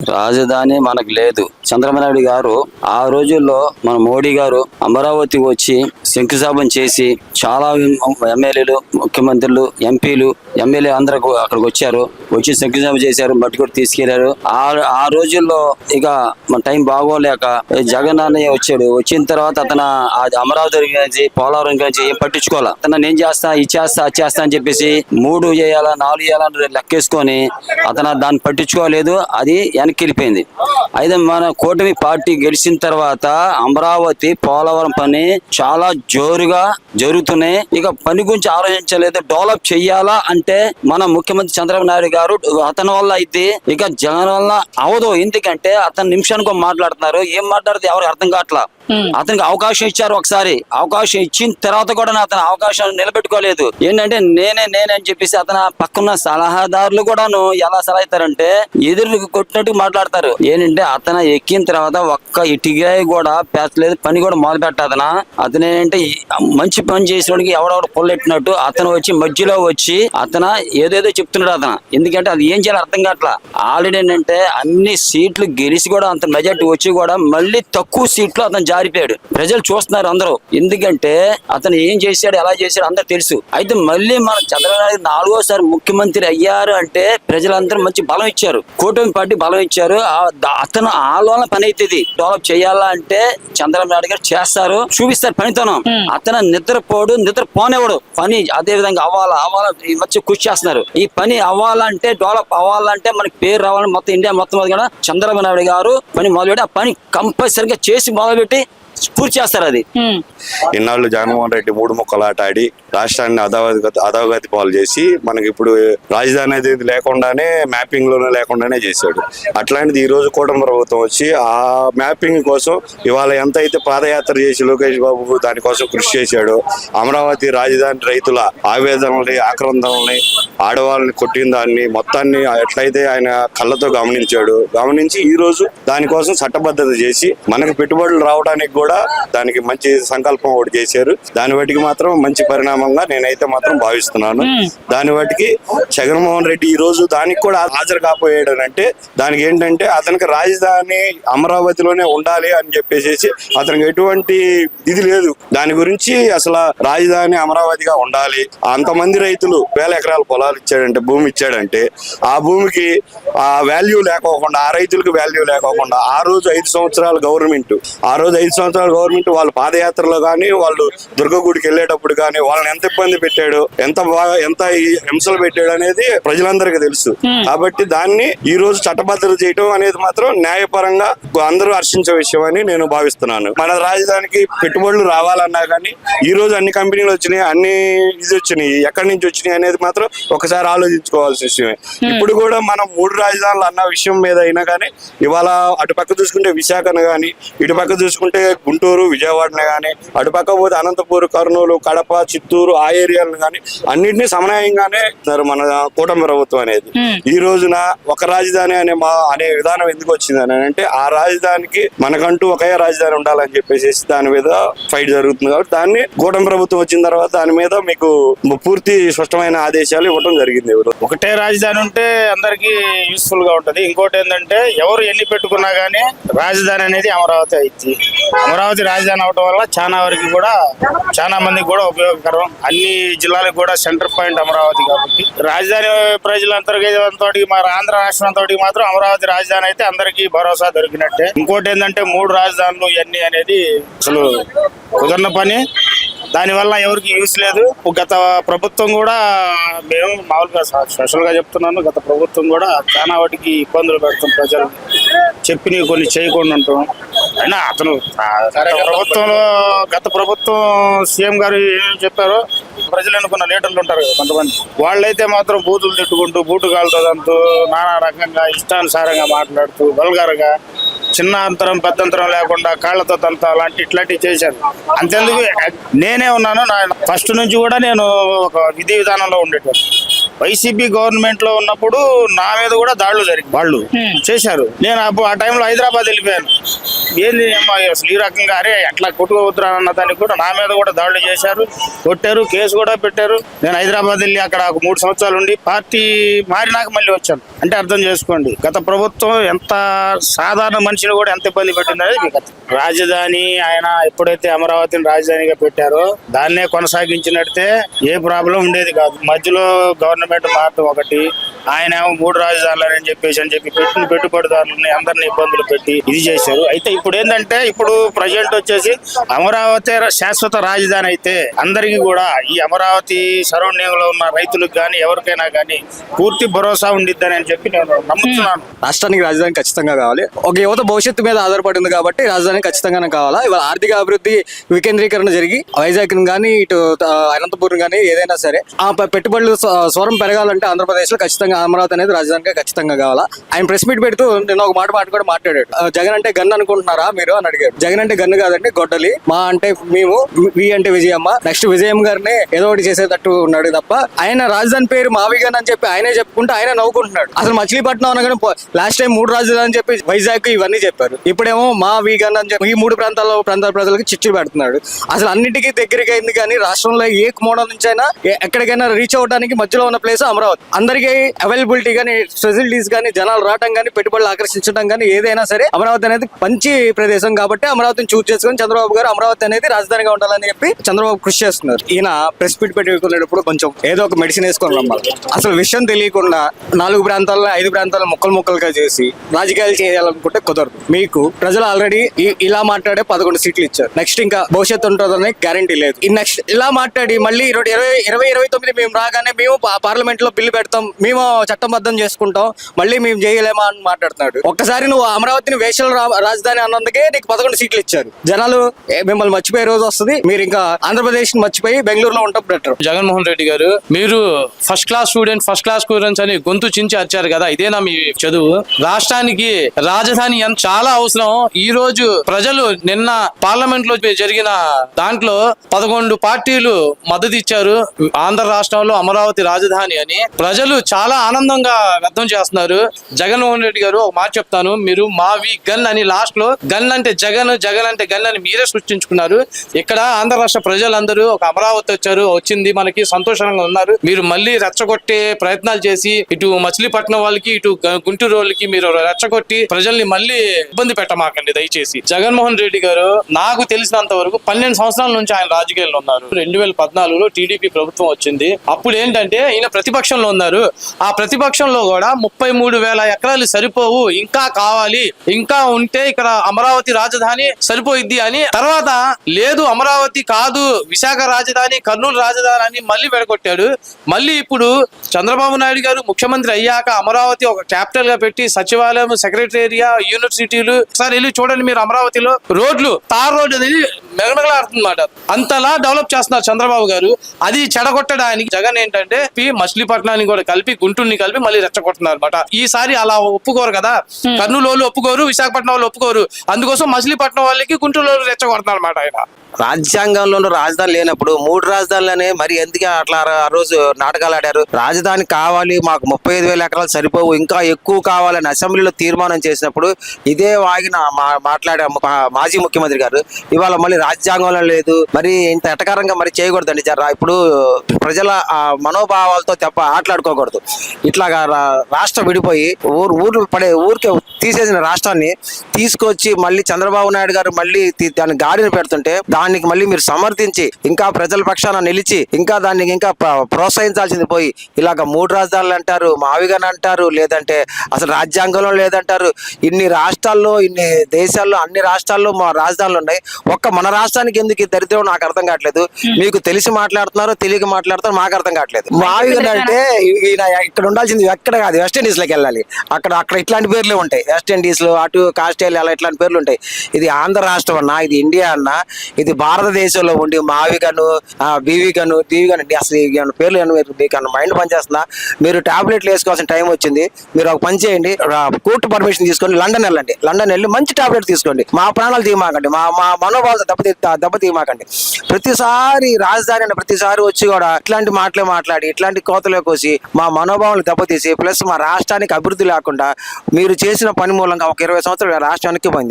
రాజధాని మనకు లేదు. చంద్రబాబు నాయుడు గారు ఆ రోజుల్లో మన మోడీ గారు అమరావతి వచ్చి శంకుస్థాపన చేసి చాలా ఎమ్మెల్యేలు, ముఖ్యమంత్రులు, ఎంపీలు, ఎమ్మెల్యే అందరూ అక్కడికి వచ్చారు. వచ్చి శంకుస్థాపన చేశారు, మట్టి కూడా తీసుకెళ్లారు. ఆ రోజుల్లో ఇక మన టైం బాగోలేక జగన్ అన్నయ్య వచ్చాడు. వచ్చిన తర్వాత అతను అమరావతి గురించి, పోలవరం గురించి ఏం పట్టించుకోవాలా. అతను నేను చేస్తా, ఇచ్చేస్తా, చేస్తా అని చెప్పేసి 3 చేయాలా 4 చేయాలని లెక్కేసుకొని అతను దాన్ని పట్టించుకోలేదు. అది వెనక్కి వెళ్ళిపోయింది. అయితే మన కూటమి పార్టీ గెలిచిన తర్వాత అమరావతి, పోలవరం పని చాలా జోరుగా జరుగుతున్నాయి. ఇక పని గురించి ఆలోచించలేదు. డెవలప్ చెయ్యాలా అంటే మన ముఖ్యమంత్రి చంద్రబాబు నాయుడు గారు అతని వల్ల అయితే ఇక జగన్ వల్ల అవదు. ఎందుకంటే అతను నిమిషానికి మాట్లాడుతున్నారు. ఏం మాట్లాడితే ఎవరికి అర్థం కావట్లా. అతనికి అవకాశం ఇచ్చారు. ఒకసారి అవకాశం ఇచ్చిన తర్వాత కూడా అతను అవకాశాన్ని నిలబెట్టుకోలేదు. ఏంటంటే నేనే అని చెప్పేసి అతను పక్కన సలహాదారులు కూడాను ఎలా సలహా ఇస్తారంటే ఎదురు కొట్టినట్టు మాట్లాడతారు. ఏంటంటే అతను ఎక్కిన తర్వాత ఒక్క ఇటుగా కూడా పేర్చలేదు. పని కూడా మొదలు పెట్టాదనా. అతను ఏంటంటే మంచి పని చేసేవాడికి ఎవడెవడు పొల్లెట్టినట్టు అతను వచ్చి మధ్యలో వచ్చి అతను ఏదేదో చెప్తున్నాడు అతను. ఎందుకంటే అది ఏం చేయాలి అర్థం కావట్లా. ఆల్రెడీ ఏంటంటే అన్ని సీట్లు గెలిచి కూడా అంత మెజార్టీ వచ్చి కూడా మళ్ళీ తక్కువ సీట్లు అతను జారిపోయాడు. ప్రజలు చూస్తున్నారు అందరూ. ఎందుకంటే అతను ఏం చేశాడు, ఎలా చేశాడు అందరూ తెలుసు. అయితే మళ్ళీ మన చంద్రబాబు నాయుడు 4వ ముఖ్యమంత్రి అయ్యారు అంటే ప్రజలందరూ మంచి బలం ఇచ్చారు. కూటమి పార్టీ బలం ఇచ్చారు. అతను ఆలోచన పని అవుతుంది. డెవలప్ చేయాలా అంటే చంద్రబాబు నాయుడు గారు చేస్తారు, చూపిస్తారు పనితనం. అతను నిద్రపోడు, నిద్రపోనేవాడు. పని అదే విధంగా అవ్వాలా వచ్చి కృషి చేస్తున్నారు. ఈ పని అవ్వాలంటే, డెవలప్ అవ్వాలంటే మనకి పేరు రావాలని మొత్తం ఇండియా మొత్తం కూడా చంద్రబాబు నాయుడు గారు పని మొదలుపెట్టి ఆ పని కంపల్సరిగా చేసి మొదలుపెట్టి పూర్తి చేస్తారు. అది ఇన్నాళ్ళు జగన్మోహన్ రెడ్డి 3 ముక్కలాట ఆడి రాష్ట్రాన్ని అధోగతి పాలు చేసి మనకి ఇప్పుడు రాజధాని అనేది లేకుండానే, మ్యాపింగ్ లోనే లేకుండానే చేశాడు. అట్లాంటిది ఈ రోజు కూటమి ప్రభుత్వం వచ్చి ఆ మ్యాపింగ్ కోసం ఇవాళ ఎంత అయితే పాదయాత్ర చేసి లోకేష్ బాబు దానికోసం కృషి చేశాడు. అమరావతి రాజధాని రైతుల ఆవేదనల్ని, ఆక్రందనల్ని, ఆడవాళ్ళని కొట్టిన దాన్ని మొత్తాన్ని ఎట్లయితే ఆయన కళ్ళతో గమనించి ఈ రోజు దానికోసం చట్టబద్ధత చేసి మనకు పెట్టుబడులు రావడానికి కూడా దానికి మంచి సంకల్పం ఒకటి చేశారు. దాని బట్టికి మాత్రం మంచి పరిణామంగా నేనైతే మాత్రం భావిస్తున్నాను. దాని బట్టికి జగన్మోహన్ రెడ్డి ఈ రోజు దానికి కూడా హాజరు కాపోయాడు అంటే దానికి ఏంటంటే అతనికి రాజధాని అమరావతిలోనే ఉండాలి అని చెప్పేసి అతనికి ఎటువంటి ఇది లేదు. దాని గురించి అసలు రాజధాని అమరావతిగా ఉండాలి. అంతమంది రైతులు 1000 ఎకరాల పొలాలు ఇచ్చాడంటే, భూమి ఇచ్చాడంటే ఆ భూమికి ఆ వాల్యూ లేకోకుండా, ఆ రైతులకు వాల్యూ లేకోకుండా ఆ రోజు 5 సంవత్సరాల గవర్నమెంట్ వాళ్ళ పాదయాత్రలో కానీ, వాళ్ళు దుర్గగుడికి వెళ్ళేటప్పుడు కానీ వాళ్ళని ఎంత ఇబ్బంది పెట్టాడు, ఎంత హింసలు పెట్టాడు అనేది ప్రజలందరికీ తెలుసు. కాబట్టి దాన్ని ఈ రోజు చట్టబద్ధత చేయడం అనేది మాత్రం న్యాయపరంగా అందరూ హర్షించే విషయం అని నేను భావిస్తున్నాను. మన రాజధానికి పెట్టుబడులు రావాలన్నా కానీ ఈ రోజు అన్ని కంపెనీలు వచ్చినాయి, అన్ని వచ్చినాయి, ఎక్కడి నుంచి వచ్చినాయి అనేది మాత్రం ఒకసారి ఆలోచించుకోవాల్సిన విషయమే. ఇప్పుడు కూడా మనం 3 రాజధానులు అన్న విషయం మీద అయినా కానీ ఇవాళ అటు పక్క చూసుకుంటే విశాఖను కానీ, ఇటు పక్క చూసుకుంటే గుంటూరు, విజయవాడనే కానీ, అటుపక్క పోతే అనంతపూర్, కర్నూలు, కడప, చిత్తూరు ఆ ఏరియాలను కానీ అన్నింటినీ సమన్వయంగానే మన కూటమి ప్రభుత్వం అనేది. ఈ రోజున ఒక రాజధాని అనే విధానం ఎందుకు వచ్చింది అని అంటే ఆ రాజధానికి మనకంటూ ఒకే రాజధాని ఉండాలని చెప్పేసి దాని మీద ఫైట్ జరుగుతుంది. కాబట్టి దాన్ని కూటమి ప్రభుత్వం వచ్చిన తర్వాత దాని మీద మీకు పూర్తి స్పష్టమైన ఆదేశాలు ఇవ్వడం జరిగింది. ఒకటే రాజధాని ఉంటే అందరికి యూస్ఫుల్ గా ఉంటది. ఇంకోటి ఏంటంటే ఎవరు ఎన్ని పెట్టుకున్నా గానీ రాజధాని అనేది అమరావతి అయింది. అమరావతి రాజధాని అవడం వల్ల చాలా మందికి కూడా ఉపయోగకరం. అన్ని జిల్లాలకు కూడా సెంటర్ పాయింట్ అమరావతి. కాబట్టి రాజధాని ప్రజలంతటితో మన ఆంధ్ర రాష్ట్రంతో మాత్రం అమరావతి రాజధాని అయితే అందరికీ భరోసా దొరికినట్టే. ఇంకోటి ఏంటంటే 3 రాజధానులు ఇవన్నీ అనేది అసలు కుదరని పని. దానివల్ల ఎవరికి యూస్ లేదు. గత ప్రభుత్వం కూడా, మేము మామూలుగా స్పెషల్ గా చెప్తున్నాను, గత ప్రభుత్వం కూడా చాలా వాటికి ఇబ్బందులు పెడతాం. ప్రజలు చెప్పి కొన్ని చేయకుండా ఉంటాం. అయినా అతను గత ప్రభుత్వం సీఎం గారు ఏం చెప్పారో ప్రజలు అనుకున్న లీడర్లు ఉంటారు కదా కొంతమంది, వాళ్ళైతే మాత్రం బూతులు తిట్టుకుంటూ, బూటుగాలతో దంతూ, నానా రకంగా ఇష్టానుసారంగా మాట్లాడుతూ, వల్గర్గా, చిన్న అంతరం పెద్దంతరం లేకుండా కాళ్లతో తంత ఇట్లాంటివి చేశారు. అంతేందుకు నేనే ఉన్నాను. ఫస్ట్ నుంచి కూడా నేను ఒక విధి విధానంలో ఉండేటప్పుడు వైసీపీ గవర్నమెంట్ లో ఉన్నప్పుడు నా మీద కూడా దాడులు జరిగి వాళ్ళు చేశారు. నేను ఆ టైంలో హైదరాబాద్ వెళ్ళిపోయాను. ఏంది అమ్మా అసలు ఈ రకంగా అరే ఎట్లా కొట్టుకోవద్దురా అన్న దానికి కూడా నా మీద కూడా దాడులు చేశారు, కొట్టారు, కేసు కూడా పెట్టారు. నేను హైదరాబాద్ వెళ్ళి అక్కడ ఒక 3 సంవత్సరాలు ఉండి పార్టీ మారినాక మళ్ళీ వచ్చాను. అంటే అర్థం చేసుకోండి గత ప్రభుత్వం ఎంత సాధారణ మనిషిని కూడా ఎంత ఇబ్బంది పెట్టింది అనేది మీకు అర్థం. రాజధాని ఆయన ఎప్పుడైతే అమరావతిని రాజధానిగా పెట్టారో దాన్నే కొనసాగించినట్టే ఏ ప్రాబ్లం ఉండేది కాదు. మధ్యలో గవర్నమెంట్ మారటం ఒకటి, ఆయన 3 రాజధానులు అని చెప్పి పెట్టిన పెట్టుబడిదారులని అందరిని ఇబ్బందులు పెట్టి ఇది చేశారు. అయితే ఇప్పుడు ఏంటంటే ఇప్పుడు ప్రజెంట్ వచ్చేసి అమరావతి శాశ్వత రాజధాని అయితే అందరికీ కూడా ఈ అమరావతి సరౌండింగ్ లో ఉన్న రైతులకు కానీ ఎవరికైనా కానీ పూర్తి భరోసా ఉండిద్దని అని చెప్పి నేను నమ్ముతున్నాను. రాష్ట్రానికి రాజధాని ఖచ్చితంగా కావాలి. ఒక యువత భవిష్యత్తు మీద ఆధారపడింది కాబట్టి రాజధాని ఖచ్చితంగానే కావాలా. ఇవాళ ఆర్థిక అభివృద్ధి వికేంద్రీకరణ జరిగి వైజాగ్ కానీ ఇటు అనంతపురం కానీ ఏదైనా సరే ఆ పెట్టుబడులు స్వరం పెరగాలంటే ఆంధ్రప్రదేశ్ లో ఖచ్చితంగా అమరావతి అనేది రాజధానిగా ఖచ్చితంగా కావాలా. ఆయన ప్రెస్ మీట్ పెడుతూ నేను ఒక మాట కూడా మాట్లాడాడు. జగన్ అంటే గన్ అనుకుంటున్నారా మీరు అని అడిగాడు. జగన్ అంటే గన్ను కాదండి, గొడ్డలి. మా అంటే మేము, వి అంటే విజయమ్మ, నెక్స్ట్ విజయమ్మ గారిని ఏదో ఒకటి చేసేటట్టు ఉన్నాడు తప్ప ఆయన రాజధాని పేరు మావిగన్ అని చెప్పి ఆయనే చెప్పుకుంటూ ఆయన నవ్వుకుంటున్నాడు. అసలు మచిలీపట్నం అనగానే లాస్ట్ టైం 3 రాజధాని అని చెప్పి వైజాగ్ ఇవన్నీ చెప్పారు. ఇప్పుడేమో మా వీగన్ అని చెప్పి ఈ 3 ప్రాంతాల ప్రజలకు చిచ్చు పెడుతున్నాడు. అసలు అన్నిటికీ దగ్గరగా అయింది కానీ రాష్ట్రంలో ఏ మూడ నుంచి అయినా ఎక్కడికైనా రీచ్ అవ్వడానికి మధ్యలో ఉన్న ప్లేస్ అమరావతి. అందరికీ అవైలబిలిటీ కానీ ఫెసిలిటీస్ కానీ జనాలు రావడం కానీ పెట్టుబడులు ఆకర్షించడం కానీ ఏదైనా సరే అమరావతి అనేది మంచి ప్రదేశం కాబట్టి అమరావతిని చూస్ చేసుకుని చంద్రబాబు గారు అమరావతి అనేది రాజధానిగా ఉండాలని చెప్పి చంద్రబాబు కృషి చేస్తున్నారు. ఈయన ప్రెస్ మీట్ పెట్టుకునేటప్పుడు కొంచెం ఏదో ఒక మెడిసిన్ వేసుకొని రమ్మాలి. అసలు విషయం తెలియకుండా 4 ప్రాంతాల్లో 5 ప్రాంతాల్లో ముక్కలుగా చేసి రాజకీయాలు చేయాలనుకుంటే కుదరదు. మీకు ప్రజలు ఆల్రెడీ ఇలా మాట్లాడే 11 సీట్లు ఇచ్చారు. నెక్స్ట్ ఇంకా భవిష్యత్తు ఉంటుందని గ్యారంటీ లేదు. ఈ నెక్స్ట్ ఇలా మాట్లాడి మళ్ళీ 2029 మేము రాగానే మేము పార్లమెంట్ లో బిల్లు పెడతాం, మేము చట్టబద్ధం చేసుకుంటాం, మళ్ళీ మేము చేయలేమా అని మాట్లాడుతున్నాడు. ఒక్కసారి నువ్వు అమరావతిని వేషల రాజధాని అన్నందుకే నీకు 11 సీట్లు ఇచ్చారు. జనాలు మిమ్మల్ని మర్చిపోయే రోజు వస్తుంది. మీరు ఇంకా ఆంధ్రప్రదేశ్ మర్చిపోయి బెంగళూరులో ఉంటాం బెటర్. జగన్మోహన్ రెడ్డి గారు మీరు ఫస్ట్ క్లాస్ స్టూడెంట్స్ అని గొంతు చించి అరిచారు కదా, ఇదేనా మీ చదువు? రాష్ట్రానికి రాజధాని చాలా అవసరం. ఈ రోజు ప్రజలు నిన్న పార్లమెంట్ లో జరిగిన దాంట్లో 11 పార్టీలు మద్దతు ఇచ్చారు ఆంధ్ర రాష్ట్రంలో అమరావతి రాజధాని అని. ప్రజలు చాలా ఆనందంగా వ్యక్తం చేస్తున్నారు. జగన్మోహన్ రెడ్డి గారు ఒక మాట చెప్తాను, మీరు మావి గన్ అని లాస్ట్ లో గన్ అంటే జగన్, జగన్ అంటే గన్ అని మీరే సృష్టించుకున్నారు. ఇక్కడ ఆంధ్ర రాష్ట్ర ప్రజలందరూ ఒక అమరావతి వచ్చింది మనకి సంతోషంగా ఉన్నారు. మీరు మళ్ళీ రెచ్చగొట్టే ప్రయత్నాలు చేసి ఇటు మచిలీపట్నం వాళ్ళకి ఇటు గుంటూరు వాళ్ళకి మీరు రెచ్చగొట్టి ప్రజల్ని మళ్ళీ ఇబ్బంది పెట్టమాకండి దయచేసి. జగన్మోహన్ రెడ్డి గారు నాకు తెలిసినంత వరకు 12 సంవత్సరాల నుంచి ఆయన రాజకీయాల్లో ఉన్నారు. 2014లో టీడీపీ ప్రభుత్వం వచ్చింది. అప్పుడు ఏంటంటే ఈయన ప్రతిపక్షంలో ఉన్నారు. ఆ ప్రతిపక్షంలో కూడా 33,000 ఎకరాలు సరిపోవు, ఇంకా కావాలి, ఇంకా ఉంటే ఇక్కడ అమరావతి రాజధాని సరిపోయిద్ది అని. తర్వాత లేదు అమరావతి కాదు విశాఖ రాజధాని, కర్నూలు రాజధాని అని మళ్ళీ వెడగొట్టాడు. మళ్ళీ ఇప్పుడు చంద్రబాబు నాయుడు గారు ముఖ్యమంత్రి అయ్యాక అమరావతి ఒక క్యాపిటల్ గా పెట్టి సచివాలయం, సెక్రటేరియా, యూనివర్సిటీలు ఒకసారి వెళ్ళి చూడండి మీరు. అమరావతిలో రోడ్లు, తార్ రోడ్డు అనేది మెగమెగలాడుతుందన్నమాట. అంతలా డెవలప్ చేస్తున్నారు చంద్రబాబు గారు. అది చెడగొట్టడానికి జగన్ ఏంటంటే మచిలీపట్నాన్ని కూడా కలిపి గుంటూరుని కలిపి మళ్ళీ రెచ్చగొట్టున్నారు అనమాట. ఈసారి అలా ఒప్పుకోరు కదా, కర్నూలు వాళ్ళు ఒప్పుకోరు, విశాఖపట్నం వాళ్ళు ఒప్పుకోరు. అందుకోసం మచిలీపట్నం వాళ్ళకి గుంటూరు వాళ్ళు రెచ్చగొడుతున్నారు అనమాట ఆయన. రాజ్యాంగంలో రాజధాని లేనప్పుడు 3 రాజధానులనే మరి ఎందుకు అట్లా ఆ రోజు నాటకాలు ఆడారు? రాజధాని కావాలి, మాకు 35,000 ఎకరాలు సరిపోవు, ఇంకా ఎక్కువ కావాలని అసెంబ్లీలో తీర్మానం చేసినప్పుడు ఇదే వాగిన మాట్లాడే మాజీ ముఖ్యమంత్రి గారు ఇవాళ మళ్ళీ రాజ్యాంగంలో లేదు, మరి ఇంత ఎటకారంగా మరి చేయకూడదండి. ఇప్పుడు ప్రజల మనోభావాలతో తప్ప ఆటలాడుకోకూడదు. ఇట్లాగా రాష్ట్రం విడిపోయి ఊరికే తీసేసిన రాష్ట్రాన్ని తీసుకొచ్చి మళ్ళీ చంద్రబాబు నాయుడు గారు మళ్ళీ దాన్ని గాడిని పెడుతుంటే దానికి మళ్ళీ మీరు సమర్థించి ఇంకా ప్రజల పక్షాన నిలిచి ఇంకా దాన్ని ఇంకా ప్రోత్సహించాల్సింది పోయి ఇలాగ 3 రాజధానులు అంటారు, మావిగన్ అంటారు, లేదంటే అసలు రాజ్యాంగంలో లేదంటారు. ఇన్ని రాష్ట్రాల్లో, ఇన్ని దేశాల్లో, అన్ని రాష్ట్రాల్లో మా రాజధానులు ఉన్నాయి. ఒక్క మన రాష్ట్రానికి ఎందుకు ఈ దరిద్రం నాకు అర్థం కావట్లేదు. మీకు తెలిసి మాట్లాడుతున్నారు, తెలియక మాట్లాడుతున్నారు, మాకు అర్థం కావట్లేదు. మావిగన్ అంటే ఈయన ఇక్కడ ఉండాల్సింది ఎక్కడ కాదు, వెస్ట్ ఇండీస్ లోకి వెళ్ళాలి. అక్కడ ఇట్లాంటి పేర్లే ఉంటాయి. వెస్ట్ ఇండీస్ లో, అటు ఆస్ట్రేలియా అలా ఇట్లాంటి పేర్లు ఉంటాయి. ఇది ఆంధ్ర రాష్ట్రం అన్నా, ఇది ఇండియా అన్నా, ఇది భారతదేశంలో ఉండి మావిగను, బీవిగను, దీవిగను అసలు పేర్లు మీకు మైండ్ పనిచేస్తుందా? మీరు టాబ్లెట్లు వేసుకోవాల్సిన టైం వచ్చింది. మీరు ఒక పని చేయండి, కోర్టు పర్మిషన్ తీసుకొని లండన్ వెళ్ళండి. లండన్ వెళ్ళి మంచి టాబ్లెట్ తీసుకోండి. మా ప్రాణాలు తీయమాకండి, మా మనోభావాలు దెబ్బతీయమాకండి. ప్రతిసారి రాజధాని అనే ప్రతిసారి వచ్చి కూడా ఇట్లాంటి మాటలే మాట్లాడి ఇట్లాంటి కోతలే కోసి మా మనోభావాలు దెబ్బతీసి ప్లస్ మా రాష్ట్రానికి అభివృద్ధి లేకుండా మీరు చేసిన పని మూలంగా ఒక 20 సంవత్సరాలు రాష్ట్రానికి పోయింది.